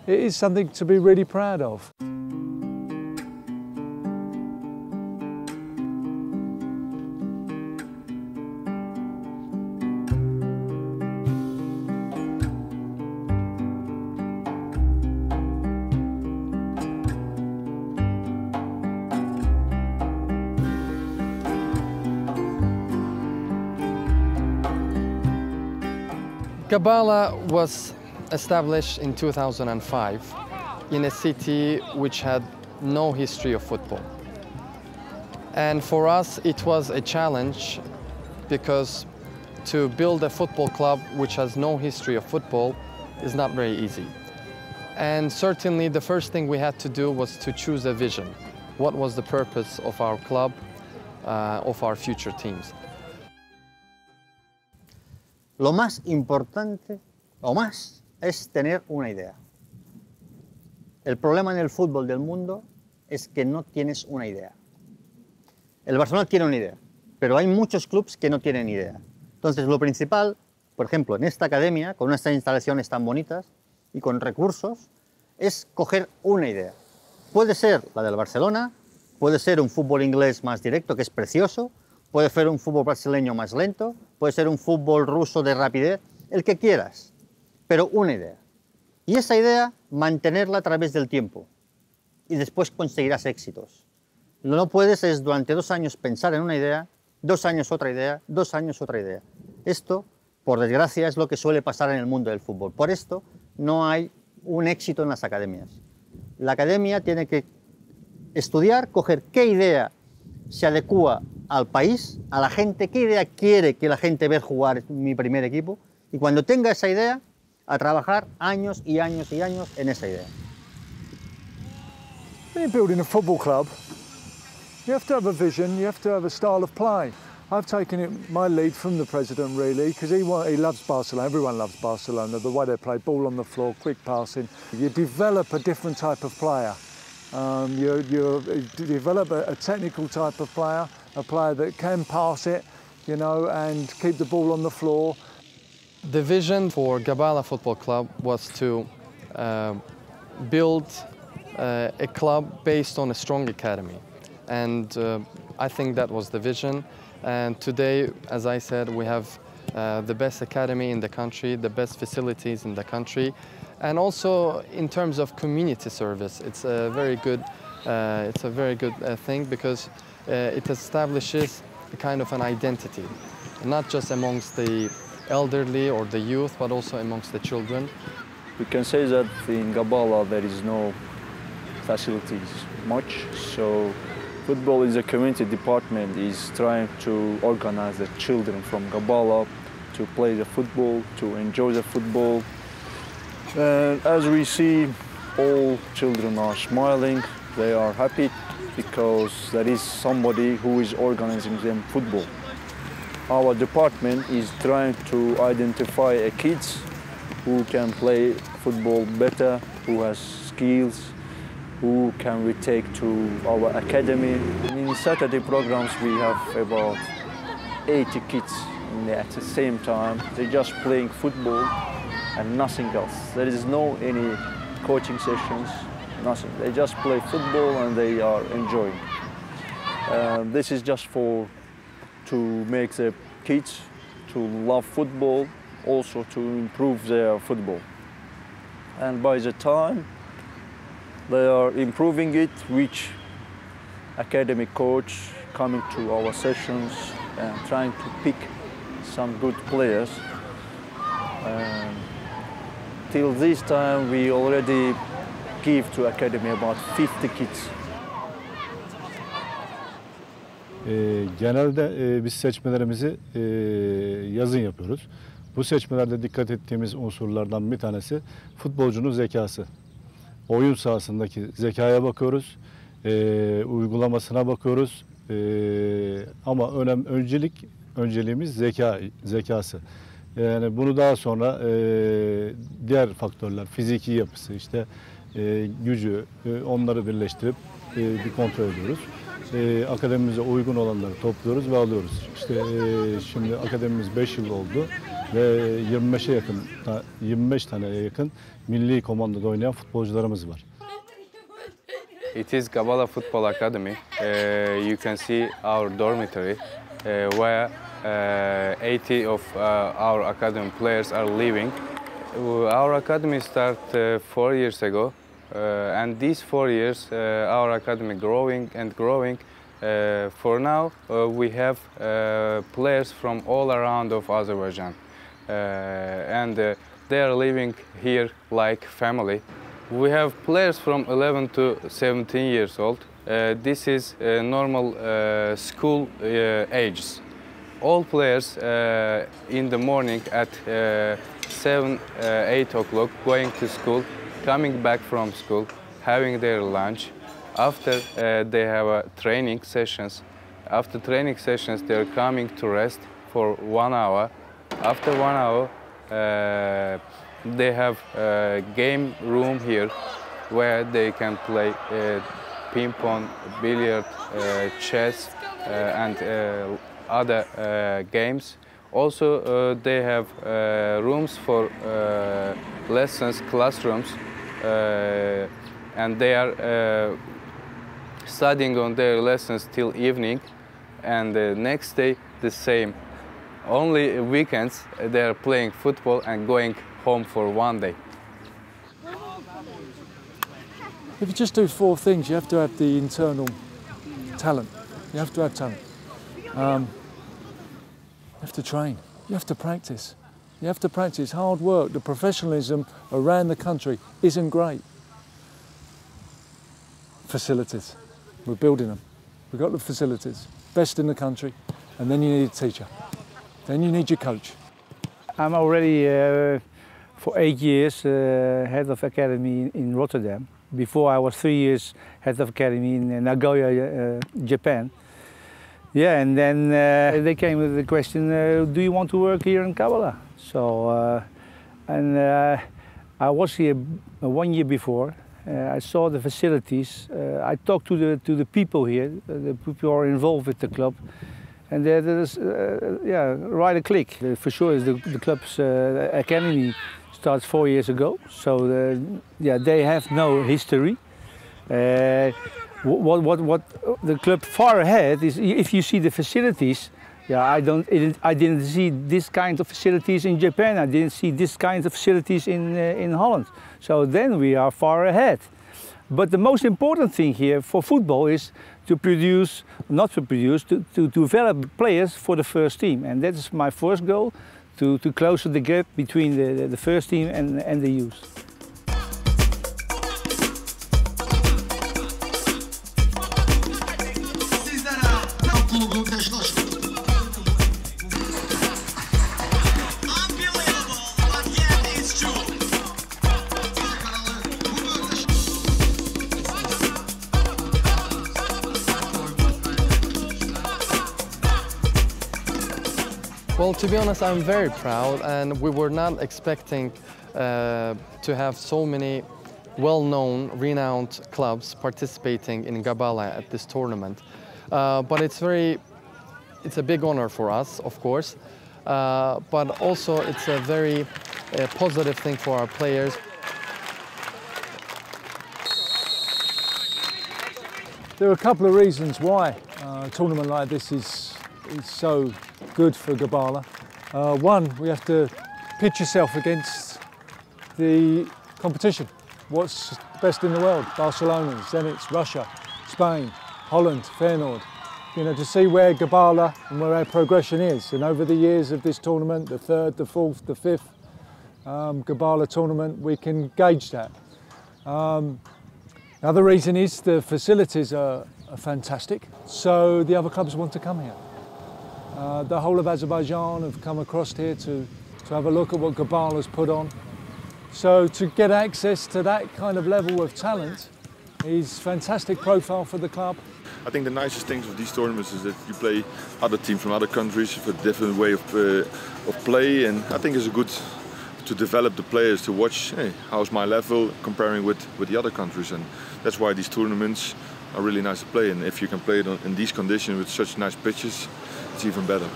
it is something to be really proud of. Gabala was established in 2005 in a city which had no history of football. And for us it was a challenge because to build a football club which has no history of football is not very easy. And certainly the first thing we had to do was to choose a vision. What was the purpose of our club, of our future teams? Lo más importante, o más, es tener una idea. El problema en el fútbol del mundo es que no tienes una idea. El Barcelona tiene una idea, pero hay muchos clubes que no tienen idea. Entonces, lo principal, por ejemplo, en esta academia, con estas instalaciones tan bonitas y con recursos, es coger una idea. Puede ser la del Barcelona, puede ser un fútbol inglés más directo, que es precioso, puede ser un fútbol brasileño más lento, puede ser un fútbol ruso de rapidez, el que quieras, pero una idea. Y esa idea, mantenerla a través del tiempo y después conseguirás éxitos. Lo que no puedes es durante 2 años pensar en una idea, 2 años otra idea, 2 años otra idea. Esto, por desgracia, es lo que suele pasar en el mundo del fútbol. Por esto no hay un éxito en las academias. La academia tiene que estudiar, coger qué idea se adecua al país, a la gente, qué idea quiere que la gente vea jugar mi primer equipo, y cuando tenga esa idea, a trabajar años y años y años en esa idea. When you're building a football club, you have to have a vision, you have to have a style of play. I've taken my lead from the president really, because he loves Barcelona, everyone loves Barcelona, the way they play, ball on the floor, quick passing. You develop a different type of player. You develop a technical type of player, a player that can pass it, you know, and keep the ball on the floor. The vision for Gabala Football Club was to build a club based on a strong academy. And I think that was the vision. And today, as I said, we have the best academy in the country, the best facilities in the country. And also in terms of community service, it's a very good thing because it establishes a kind of an identity, not just amongst the elderly or the youth, but also amongst the children. We can say that in Gabala there is no facilities much, so football is a community department is trying to organize the children from Gabala to play the football, to enjoy the football. And as we see, all children are smiling, they are happy because there is somebody who is organizing them football. Our department is trying to identify kids who can play football better, who has skills, who can we take to our academy. In Saturday programs we have about 80 kids at the same time. They're just playing football and nothing else. There is no any coaching sessions, nothing. They just play football and they are enjoying. This is just to make the kids to love football, also to improve their football. And by the time they are improving it, which academic coach coming to our sessions and trying to pick some good players. Till this time, we already give to academy about 50 kids. Genelde biz seçmelerimizi yazın yapıyoruz. Bu seçmelerde dikkat ettiğimiz unsurlardan bir tanesi futbolcunun zekası. Oyun sahasındaki zekaya bakıyoruz, uygulamasına bakıyoruz. Ama önceliğimiz zekası. Yani bunu daha sonra diğer faktörler, fiziki yapısı, işte gücü, onları birleştirip bir kontrol ediyoruz. Akademimize uygun olanları topluyoruz ve alıyoruz. İşte şimdi akademimiz 5 yıl oldu. ve 25 taneye yakın milli komandoda oynayan futbolcularımız var. It is Gabala Football Academy. You can see our dormitory where 80 of our academy players are living. Our academy started 4 years ago, and these 4 years our academy growing and growing. For now we have players from all around of Azerbaijan, and they are living here like family. We have players from 11 to 17 years old. This is normal school ages. All players in the morning at 7, 8 o'clock going to school, coming back from school, having their lunch. After they have training sessions. After training sessions, they are coming to rest for 1 hour. After 1 hour, they have a game room here where they can play ping pong, billiard, chess, and other games. Also, they have rooms for lessons, classrooms, and they are studying on their lessons till evening, and the next day the same. Only weekends they are playing football and going home for 1 day. If you just do 4 things, you have to have the internal talent. You have to have talent. You have to train. You have to practice. You have to practice hard work. The professionalism around the country isn't great. Facilities. We're building them. We've got the facilities. Best in the country. And then you need a teacher. Then you need your coach. I'm already for 8 years head of academy in Rotterdam. Before I was 3 years head of academy in Nagoya, Japan. Yeah, and then they came with the question, do you want to work here in Gabala? So, I was here 1 year before. I saw the facilities. I talked to the people here, the people who are involved with the club. And there's right a click. For sure, is the club's academy starts 4 years ago, so they have no history. What the club far ahead is, if you see the facilities. I didn't see this kind of facilities in Japan. I didn't see this kind of facilities in Holland. So then we are far ahead. But the most important thing here for football is to develop players for the first team. And that is my first goal, to close the gap between the first team and the youth. Well, to be honest, I'm very proud, and we were not expecting to have so many well-known, renowned clubs participating in Gabala at this tournament. But it's a big honor for us, of course, but also it's a very positive thing for our players. There are a couple of reasons why a tournament like this is so good for Gabala. One, we have to pitch yourself against the competition. What's best in the world? Barcelona, Zenit, Russia, Spain, Holland, Feyenoord. You know, to see where Gabala and where our progression is. And over the years of this tournament, the 3rd, the 4th, the 5th Gabala tournament, we can gauge that. The other reason is the facilities are fantastic, so the other clubs want to come here. The whole of Azerbaijan have come across here to have a look at what Gabala's put on. So to get access to that kind of level of talent is fantastic profile for the club. I think the nicest things of these tournaments is that you play other teams from other countries with a different way of play, and I think it's good to develop the players to watch, hey, how's my level comparing with the other countries, and that's why these tournaments are really nice to play. And if you can play it in these conditions with such nice pitches, it's even better.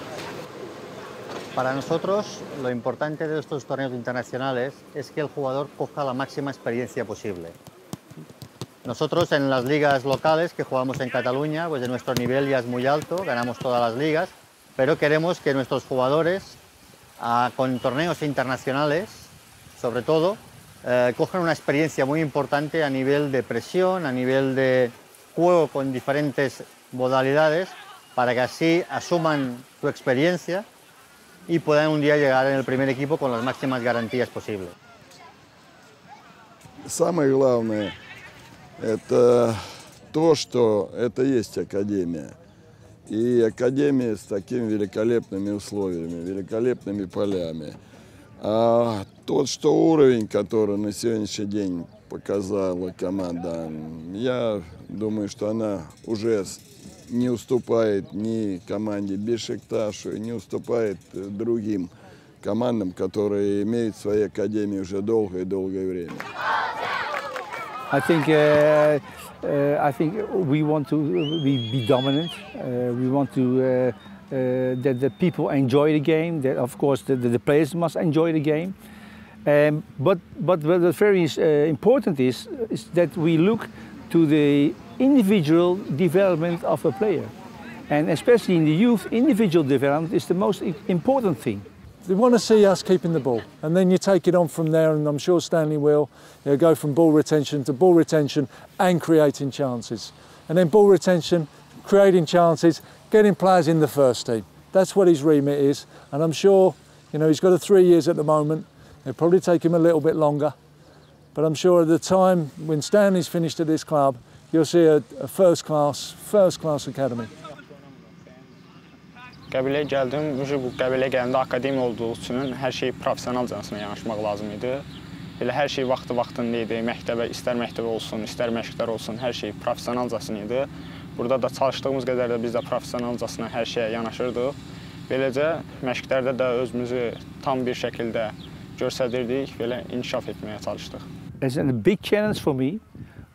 Para nosotros, lo importante de estos torneos internacionales es que el jugador coja la máxima experiencia posible. Nosotros en las ligas locales que jugamos en Cataluña, pues nuestro nivel ya es muy alto, ganamos todas las ligas, pero queremos que nuestros jugadores con torneos internacionales, sobre todo, cojan una experiencia muy importante a nivel de presión, a nivel de juego con diferentes modalidades, para que así asuman su experiencia y puedan un día llegar en el primer equipo con las máximas garantías posibles. Самое главное – это то, что это есть академия. И академия с такими великолепными условиями, великолепными полями. А тот, что уровень, который на сегодняшний день показала команда, я думаю, что она уже не уступает ни команде Бешикташу, не уступает другим командам, которые имеют свои академии уже долгое время. I think we want to be dominant. We want to that the people enjoy the game. That of course the players must enjoy the game. But what very important is that we look to the individual development of a player, and especially in the youth, individual development is the most important thing. They want to see us keeping the ball, and then you take it on from there, and I'm sure Stanley will go from ball retention to ball retention and creating chances. And then ball retention, creating chances, getting players in the first team. That's what his remit is, and I'm sure, he's got 3 years at the moment. It'll probably take him a little bit longer, but I'm sure at the time when Stanley's finished at this club, you'll see a first class academy. Qəbiləyə gəldim, bu qəbiləyə gələndə akademiya olduğu üçün hər şey professionalcasına yanaşmaq lazım idi. Elə hər şey vaxtında idi, istər məktəbə olsun, istər məşqlər olsun, hər şey professionalcasına idi. Burada da çalışdığımız qədər də biz də professionalcasına hər şeyə yanaşırdıq. Beləcə məşqlərdə də özümüzü tam bir şəkildə göstərdirdik, belə inkişaf etməyə çalışdıq. It's a big challenge for me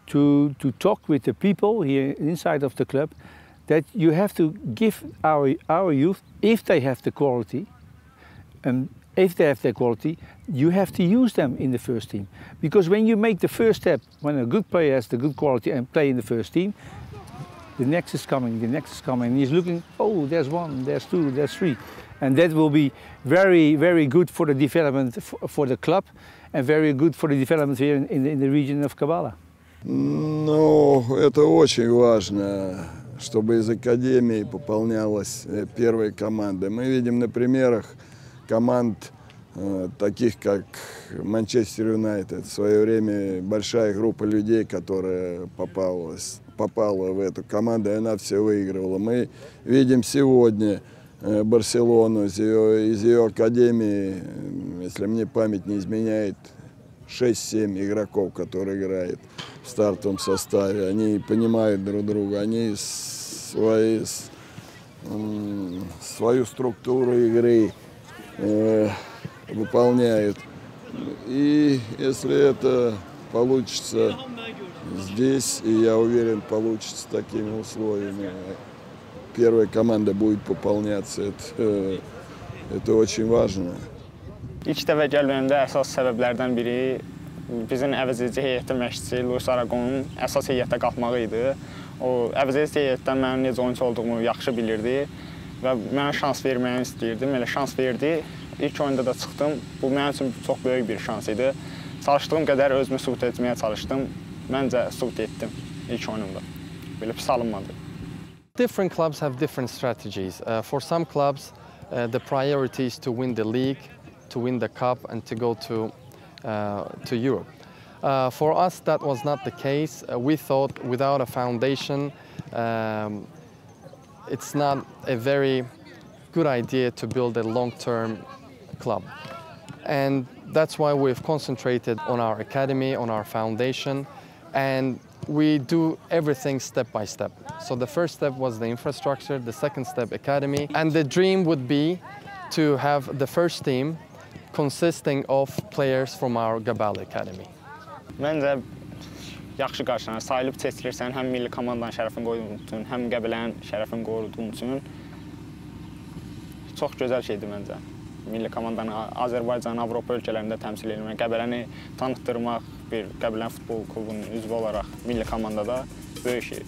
to talk with the people here inside of the club that you have to give our youth, if they have the quality, you have to use them in the first team. Because when you make the first step, when a good player has the good quality and play in the first team, the next is coming, and he's looking, oh, there's one, there's two, there's three. And that will be very, very good for the development for the club and very good for the development here in the region of Gabala. Ну, это очень важно, чтобы из академии пополнялась первая команда. Мы видим на примерах команд, таких как Манчестер Юнайтед. В свое время большая группа людей, которая попала в эту команду, и она все выигрывала. Мы видим сегодня Барселону из ее академии, если мне память не изменяет, 6-7 игроков, которые играют в стартовом составе. Они понимают друг друга, они свою структуру игры выполняют. И если это получится здесь, и я уверен, получится такими условиями, первая команда будет пополняться. Это очень важно. İlk dəfə gəlməyimdə əsas səbəblərdən biri bizim əvəzedici heyətdə məşqçi Luis Aragon'un əsas heyətdə qalxmağı idi. O əvəzedici heyətdən mənim necə oyuncu olduğumu yaxşı bilirdi və mənə şans verməyini istəyirdim. Elə şans verdi. İlk oyunda da çıxdım. Bu mənim üçün çox böyük bir şans idi. Çalışdığım qədər özümü sübut etməyə çalışdım. Məncə sübut etdim ilk oyunumda. Belə pis alınmadı. Different clubs have different strategies. For some clubs, the priority is to win the league, to win the cup and to go to Europe. For us, that was not the case. We thought without a foundation, it's not a very good idea to build a long-term club. And that's why we've concentrated on our academy, on our foundation, and we do everything step by step. So the first step was the infrastructure, the second step, academy, and the dream would be to have the first team consisting of players from our Gabala Academy. Məncə yaxşı qarşılanır. Sayılıb seçilirsən həm milli komandanın şərəfini qoruduğun üçün, həm Qəbilənin şərəfini qoruduğun üçün çox gözəl şeydir məncə. milli komandanı Azərbaycan, Avropa ölkələrində təmsil etmək, Qəbələni tanıtdırmaq bir Qəbələn futbol klubunun üzvü olaraq milli komandada böyük şey.